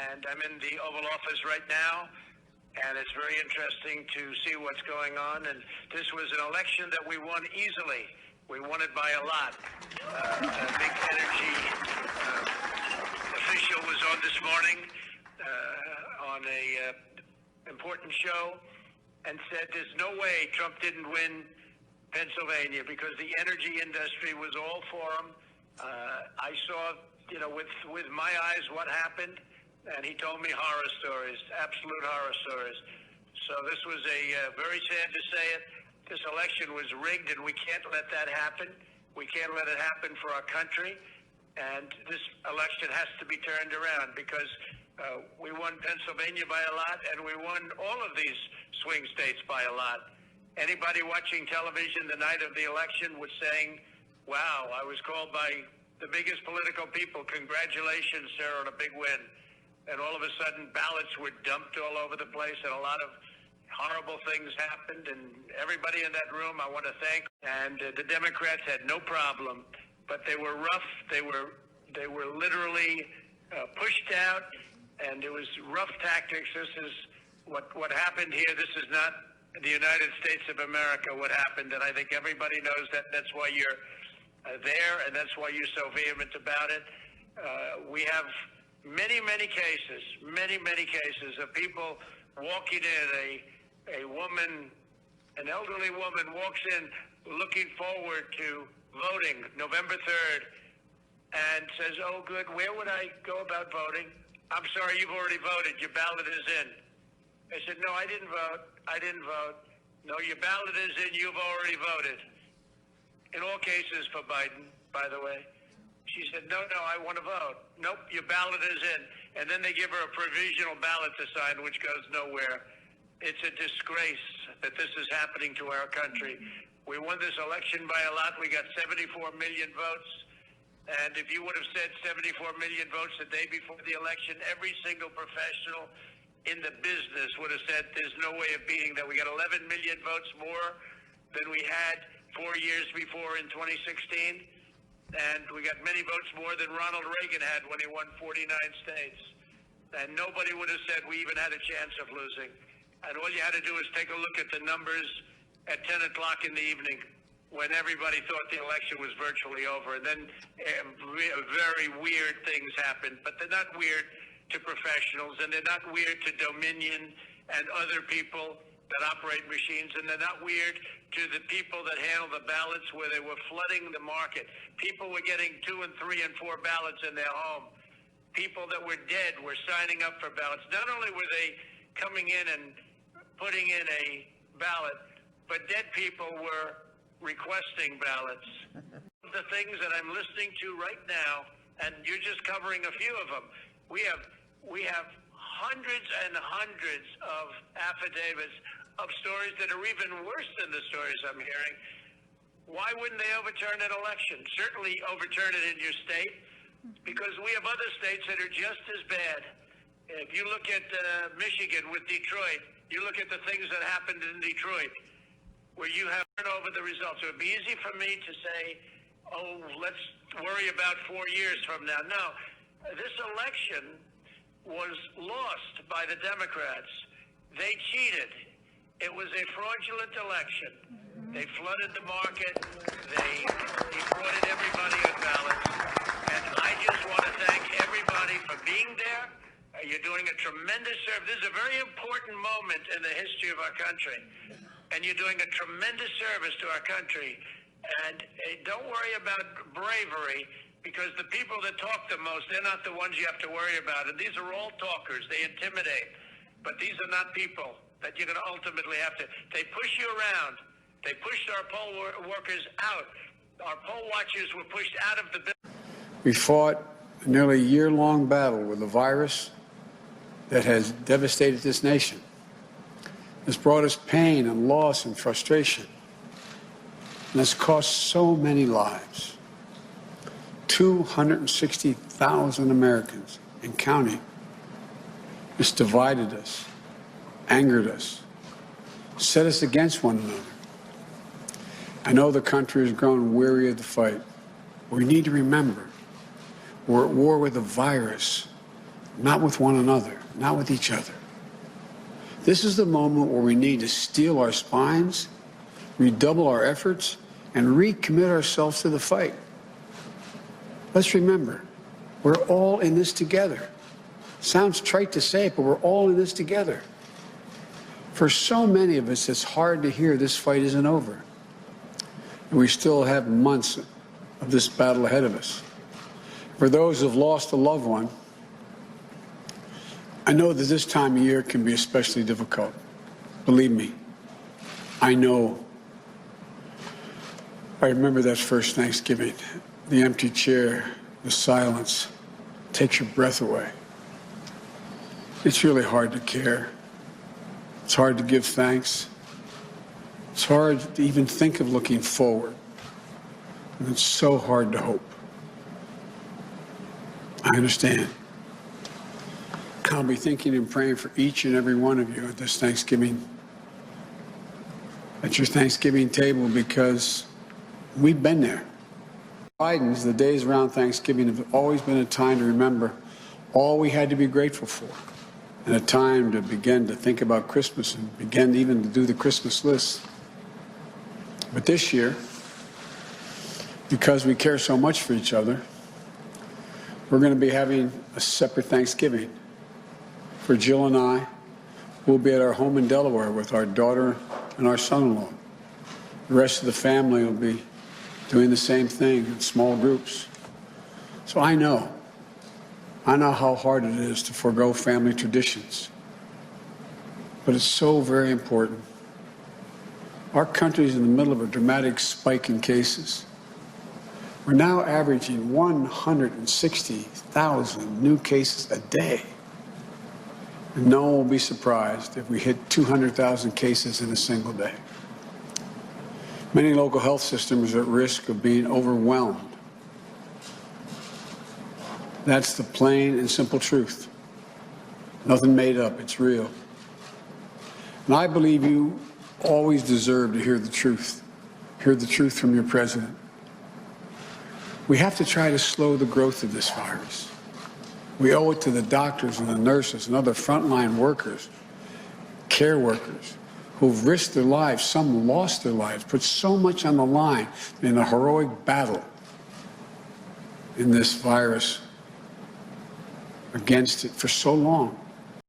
and I'm in the Oval Office right now, and it's very interesting to see what's going on. And this was an election that we won easily. We won it by a lot. A big energy official was on this morning on a important show and said there's no way Trump didn't win Pennsylvania because the energy industry was all for him. I saw, with my eyes what happened, and he told me horror stories, absolute horror stories. So this was very sad to say it. This election was rigged, and we can't let that happen. We can't let it happen for our country. And this election has to be turned around because we won Pennsylvania by a lot, and we won all of these swing states by a lot. Anybody watching television the night of the election was saying, wow, I was called by the biggest political people. Congratulations, sir, on a big win. And all of a sudden, ballots were dumped all over the place, and a lot of horrible things happened. And everybody in that room, I want to thank. And the Democrats had no problem, but they were rough. They were literally pushed out, and it was rough tactics. This is what happened here. This is not the United States of America, what happened, and I think everybody knows that. That's why you're there, and that's why you're so vehement about it. We have many cases of people walking in. A woman, an elderly woman, walks in looking forward to voting November 3rd and says, oh, good, where would I go about voting? I'm sorry, you've already voted. Your ballot is in. I said, no, I didn't vote. No, your ballot is in. You've already voted. In all cases for Biden, by the way. She said, no, I want to vote. Nope, your ballot is in. And then they give her a provisional ballot to sign, which goes nowhere. It's a disgrace that this is happening to our country. We won this election by a lot. We got 74 million votes. And if you would have said 74 million votes the day before the election, every single professional in the business would have said there's no way of beating that. We got 11 million votes more than we had 4 years before in 2016. And we got many votes more than Ronald Reagan had when he won 49 states. And nobody would have said we even had a chance of losing. And all you had to do is take a look at the numbers at 10 o'clock in the evening when everybody thought the election was virtually over. And then very weird things happened. But they're not weird to professionals, and they're not weird to Dominion and other people that operate machines, and they're not weird to the people that handle the ballots where they were flooding the market. People were getting 2 and 3 and 4 ballots in their home. People that were dead were signing up for ballots. Not only were they coming in and putting in a ballot, but dead people were requesting ballots. The things that I'm listening to right now, and you're just covering a few of them, we have hundreds and hundreds of affidavits of stories that are even worse than the stories I'm hearing. Why wouldn't they overturn an election? Certainly overturn it in your state, because we have other states that are just as bad. If you look at Michigan with Detroit, you look at the things that happened in Detroit, where you have turned over the results. It would be easy for me to say, oh, let's worry about 4 years from now. No, this election was lost by the Democrats. They cheated. It was a fraudulent election. They flooded the market. They defrauded everybody on ballots. And I just want to thank everybody for being there. You're doing a tremendous service. This is a very important moment in the history of our country. And you're doing a tremendous service to our country. And don't worry about bravery, because the people that talk the most, they're not the ones you have to worry about. And these are all talkers. They intimidate. But these are not people that you're going to ultimately have to. They push you around. They pushed our poll workers out. Our poll watchers were pushed out of the building. We fought a nearly year-long battle with a virus that has devastated this nation. It's brought us pain and loss and frustration. And it's cost so many lives. 260,000 Americans and counting. It's divided us, angered us, set us against one another. I know the country has grown weary of the fight. We need to remember we're at war with a virus, not with one another, not with each other. This is the moment where we need to steel our spines, redouble our efforts, and recommit ourselves to the fight. Let's remember, we're all in this together. Sounds trite to say it, but we're all in this together. For so many of us, it's hard to hear this fight isn't over. And we still have months of this battle ahead of us. For those who have lost a loved one, I know that this time of year can be especially difficult. Believe me, I know. I remember that first Thanksgiving, the empty chair, the silence takes your breath away. It's really hard to care. It's hard to give thanks. It's hard to even think of looking forward. And it's so hard to hope. I understand. I'll be thinking and praying for each and every one of you at this Thanksgiving, at your Thanksgiving table, because we've been there. Biden's, the days around Thanksgiving have always been a time to remember all we had to be grateful for, and a time to begin to think about Christmas and begin even to do the Christmas list. But this year, because we care so much for each other, we're going to be having a separate Thanksgiving. For Jill and I, we'll be at our home in Delaware with our daughter and our son-in-law. The rest of the family will be doing the same thing in small groups. So I know how hard it is to forego family traditions. But it's so very important. Our country is in the middle of a dramatic spike in cases. We're now averaging 160,000 new cases a day. And no one will be surprised if we hit 200,000 cases in a single day. Many local health systems are at risk of being overwhelmed. That's the plain and simple truth. Nothing made up, it's real. And I believe you always deserve to hear the truth from your president. We have to try to slow the growth of this virus. We owe it to the doctors and the nurses and other frontline workers, care workers, who've risked their lives, some lost their lives, put so much on the line in a heroic battle in this virus against it for so long.